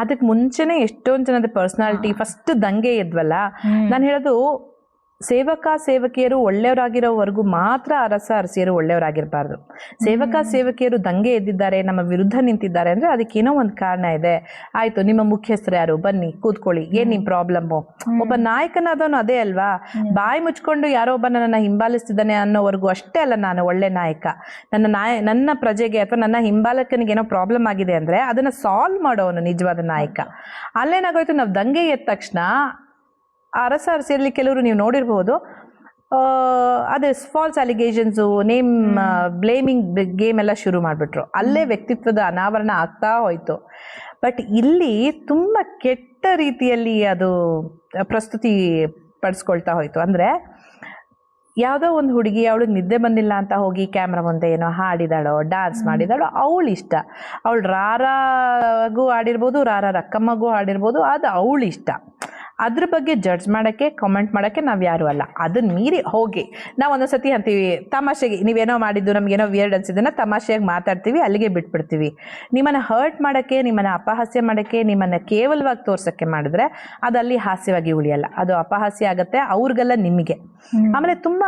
ಅದಕ್ಕೆ ಮುಂಚೆನೆ ಎಷ್ಟೊಂದು ಜನದ ಪರ್ಸನಾಲಿಟಿ ಫಸ್ಟ್ ದಂಗೆ ಇದ್ವಲ್ಲ, ನಾನು ಹೇಳೋದು ಸೇವಕ ಸೇವಕಿಯರು ಒಳ್ಳೆಯವರಾಗಿರೋವರೆಗೂ ಮಾತ್ರ ಅರಸ ಅರಸಿಯರು ಒಳ್ಳೆಯವರಾಗಿರಬಾರ್ದು. ಸೇವಕ ಸೇವಕಿಯರು ದಂಗೆ ಎದ್ದಿದ್ದಾರೆ, ನಮ್ಮ ವಿರುದ್ಧ ನಿಂತಿದ್ದಾರೆ ಅಂದ್ರೆ ಅದಕ್ಕೇನೋ ಒಂದು ಕಾರಣ ಇದೆ. ಆಯ್ತು, ನಿಮ್ಮ ಮುಖ್ಯಸ್ಥರು ಯಾರು, ಬನ್ನಿ ಕೂತ್ಕೊಳ್ಳಿ, ಏನ್ ನಿಮ್ ಪ್ರಾಬ್ಲಮ್ಮು. ಒಬ್ಬ ನಾಯಕನಾದವನು ಅದೇ ಅಲ್ವಾ, ಬಾಯಿ ಮುಚ್ಕೊಂಡು ಯಾರೋ ಒಬ್ಬ ನನ್ನನ್ನು ಹಿಂಬಾಲಿಸ್ತಿದ್ದಾನೆ ಅನ್ನೋವರೆಗೂ ಅಷ್ಟೇ ಅಲ್ಲ ನಾನು ಒಳ್ಳೆ ನಾಯಕ. ನನ್ನ ಪ್ರಜೆಗೆ ಅಥವಾ ನನ್ನ ಹಿಂಬಾಲಕನಿಗೆ ಏನೋ ಪ್ರಾಬ್ಲಮ್ ಆಗಿದೆ ಅಂದ್ರೆ ಅದನ್ನ ಸಾಲ್ವ್ ಮಾಡೋನು ನಿಜವಾದ ನಾಯಕ. ಅಲ್ಲೇನಾಗೋಯ್ತು, ನಾವು ದಂಗೆ ಎದ್ದ ತಕ್ಷಣ ಅರಸ ಅರಸಿಯಲ್ಲಿ ಕೆಲವರು ನೀವು ನೋಡಿರ್ಬೋದು, ಅದೇ falls allegations, name blaming game ಎಲ್ಲ ಶುರು ಮಾಡಿಬಿಟ್ರು. ಅಲ್ಲೇ ವ್ಯಕ್ತಿತ್ವದ ಅನಾವರಣ ಆಗ್ತಾ ಹೋಯ್ತು. ಬಟ್ ಇಲ್ಲಿ ತುಂಬ ಕೆಟ್ಟ ರೀತಿಯಲ್ಲಿ ಅದು ಪ್ರಸ್ತುತಿ ಪಡಿಸ್ಕೊಳ್ತಾ ಹೋಯ್ತು. ಅಂದರೆ ಯಾವುದೋ ಒಂದು ಹುಡುಗಿ ಅವಳಿಗೆ ನಿದ್ದೆ ಬಂದಿಲ್ಲ ಅಂತ ಹೋಗಿ ಕ್ಯಾಮ್ರಾ ಮುಂದೆ ಏನೋ ಹಾಡಿದಾಳೋ, ಡ್ಯಾನ್ಸ್ ಮಾಡಿದಾಳೋ, ಅವಳು ಇಷ್ಟ. ಅವಳು ರಾರಾಗೂ ಆಡಿರ್ಬೋದು, ರಕ್ಕಮ್ಮಗೂ ಆಡಿರ್ಬೋದು, ಅದು ಅವಳು ಇಷ್ಟ. ಅದ್ರ ಬಗ್ಗೆ ಜಡ್ಜ್ ಮಾಡೋಕ್ಕೆ, ಕಾಮೆಂಟ್ ಮಾಡೋಕ್ಕೆ ನಾವು ಯಾರು ಅಲ್ಲ. ಅದನ್ನ ಮೀರಿ ಹೋಗಿ ನಾವು ಒಂದೊಂದ್ಸತಿ ಅಂತೀವಿ ತಮಾಷೆಗೆ, ನೀವೇನೋ ಮಾಡಿದ್ದು ನಮಗೇನೋ ವಿಯರ್ಡ್ ಅನ್ಸಿದ್ದನ್ನ ತಮಾಷೆಯಾಗಿ ಮಾತಾಡ್ತೀವಿ, ಅಲ್ಲಿಗೆ ಬಿಟ್ಬಿಡ್ತೀವಿ. ನಿಮ್ಮನ್ನು ಹರ್ಟ್ ಮಾಡೋಕ್ಕೆ, ನಿಮ್ಮನ್ನು ಅಪಹಾಸ್ಯ ಮಾಡೋಕ್ಕೆ, ನಿಮ್ಮನ್ನು ಕೇವಲವಾಗಿ ತೋರ್ಸೋಕ್ಕೆ ಮಾಡಿದ್ರೆ ಅದಲ್ಲಿ ಹಾಸ್ಯವಾಗಿ ಉಳಿಯಲ್ಲ, ಅದು ಅಪಹಾಸ್ಯ ಆಗುತ್ತೆ ಅವ್ರಿಗೆಲ್ಲ, ನಿಮಗೆ. ಆಮೇಲೆ ತುಂಬ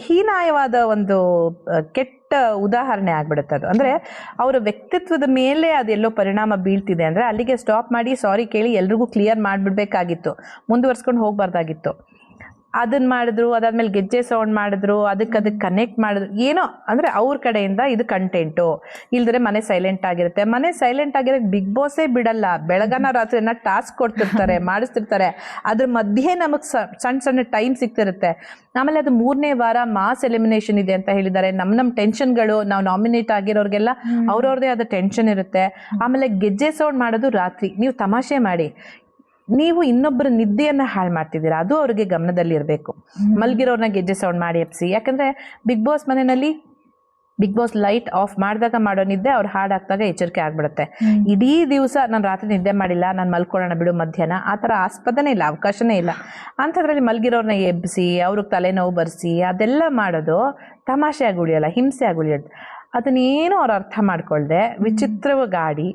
ಹೀನಾಯವಾದ ಒಂದು ಕೆಟ್ಟ ಉದಾಹರಣೆ ಆಗ್ಬಿಡುತ್ತೆ ಅದು. ಅಂದರೆ ಅವರ ವ್ಯಕ್ತಿತ್ವದ ಮೇಲೆ ಅದೆಲ್ಲೋ ಪರಿಣಾಮ ಬೀಳ್ತಿದೆ ಅಂದರೆ ಅಲ್ಲಿಗೆ ಸ್ಟಾಪ್ ಮಾಡಿ ಸಾರಿ ಕೇಳಿ ಎಲ್ರಿಗೂ ಕ್ಲಿಯರ್ ಮಾಡಿಬಿಡ್ಬೇಕಾಗಿತ್ತು, ಮುಂದುವರ್ಸ್ಕೊಂಡು ಹೋಗಬಾರ್ದಾಗಿತ್ತು. ಅದನ್ನು ಮಾಡಿದ್ರು, ಅದಾದ್ಮೇಲೆ ಗೆಜ್ಜೆ ಸೌಂಡ್ ಮಾಡಿದ್ರು, ಅದಕ್ಕೆ ಕನೆಕ್ಟ್ ಮಾಡಿದ್ರು, ಏನೋ ಅಂದರೆ ಅವ್ರ ಕಡೆಯಿಂದ ಇದು ಕಂಟೆಂಟು. ಇಲ್ದ್ರೆ ಮನೆ ಸೈಲೆಂಟ್ ಆಗಿರುತ್ತೆ. ಮನೆ ಸೈಲೆಂಟ್ ಆಗಿರೋಕ್ಕೆ ಬಿಗ್ ಬಾಸೇ ಬಿಡಲ್ಲ. ಬೆಳಗನ ರಾತ್ರಿನ ಟಾಸ್ಕ್ ಕೊಡ್ತಿರ್ತಾರೆ, ಮಾಡಿಸ್ತಿರ್ತಾರೆ. ಅದ್ರ ಮಧ್ಯೆ ನಮಗೆ ಸಣ್ಣ ಸಣ್ಣ ಟೈಮ್ ಸಿಗ್ತಿರುತ್ತೆ. ಆಮೇಲೆ ಅದು 3ನೇ ವಾರ ಮಾಸ್ ಎಲಿಮಿನೇಷನ್ ಇದೆ ಅಂತ ಹೇಳಿದ್ದಾರೆ. ನಮ್ಮ ಟೆನ್ಷನ್ಗಳು, ನಾವು ನಾಮಿನೇಟ್ ಆಗಿರೋರಿಗೆಲ್ಲ ಅವ್ರವ್ರದೇ ಆದ ಟೆನ್ಷನ್ ಇರುತ್ತೆ. ಆಮೇಲೆ ಗೆಜ್ಜೆ ಸೌಂಡ್ ಮಾಡೋದು ರಾತ್ರಿ. ನೀವು ತಮಾಷೆ ಮಾಡಿ, ನೀವು ಇನ್ನೊಬ್ಬರ ನಿದ್ದೆಯನ್ನು ಹಾಳು ಮಾಡ್ತಿದ್ದೀರಾ, ಅದು ಅವ್ರಿಗೆ ಗಮನದಲ್ಲಿ ಇರಬೇಕು. ಮಲ್ಗಿರೋರ್ನ ಗೆಜ್ಜೆ ಸೌಂಡ್ ಮಾಡಿ ಎಪ್ಸಿ. ಯಾಕಂದರೆ ಬಿಗ್ ಬಾಸ್ ಮನೆಯಲ್ಲಿ ಬಿಗ್ ಬಾಸ್ ಲೈಟ್ ಆಫ್ ಮಾಡಿದಾಗ ಮಾಡೋ ನಿದ್ದೆ ಅವ್ರು ಹಾಡಾಕ್ದಾಗ ಎಚ್ಚರಿಕೆ ಆಗ್ಬಿಡುತ್ತೆ. ಇಡೀ ದಿವಸ ನಾನು ರಾತ್ರಿ ನಿದ್ದೆ ಮಾಡಿಲ್ಲ, ನಾನು ಮಲ್ಕೊಳ್ಳೋಣ ಬಿಡು ಮಧ್ಯಾಹ್ನ, ಆ ಥರ ಆಸ್ಪದನೇ ಇಲ್ಲ, ಅವಕಾಶನೇ ಇಲ್ಲ. ಅಂಥದ್ರಲ್ಲಿ ಮಲ್ಗಿರೋರ್ನ ಎಬ್ಬಿಸಿ ಅವ್ರಿಗೆ ತಲೆನೋವು ಬರೆಸಿ ಅದೆಲ್ಲ ಮಾಡೋದು ತಮಾಷೆ ಆಗಿ ಉಳಿಯೋಲ್ಲ, ಹಿಂಸೆ ಆಗಿ ಉಳಿಯೋದು. ಅದನ್ನೇನು ಅವ್ರು ಅರ್ಥ ಮಾಡ್ಕೊಳ್ದೆ ವಿಚಿತ್ರವಾಗಿ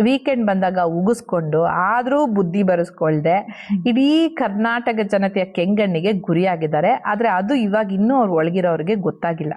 ವೀಕೆಂಡ್ ಬಂದಾಗ ಉಗಿಸ್ಕೊಂಡು ಆದರೂ ಬುದ್ಧಿ ಬರೆಸ್ಕೊಳ್ದೆ ಇಡೀ ಕರ್ನಾಟಕ ಜನತೆಯ ಕೆಂಗಣ್ಣಿಗೆ ಗುರಿಯಾಗಿದ್ದಾರೆ. ಆದರೆ ಅದು ಇವಾಗ ಇನ್ನೂ ಅವ್ರು ಒಳಗಿರೋರಿಗೆ ಗೊತ್ತಾಗಿಲ್ಲ.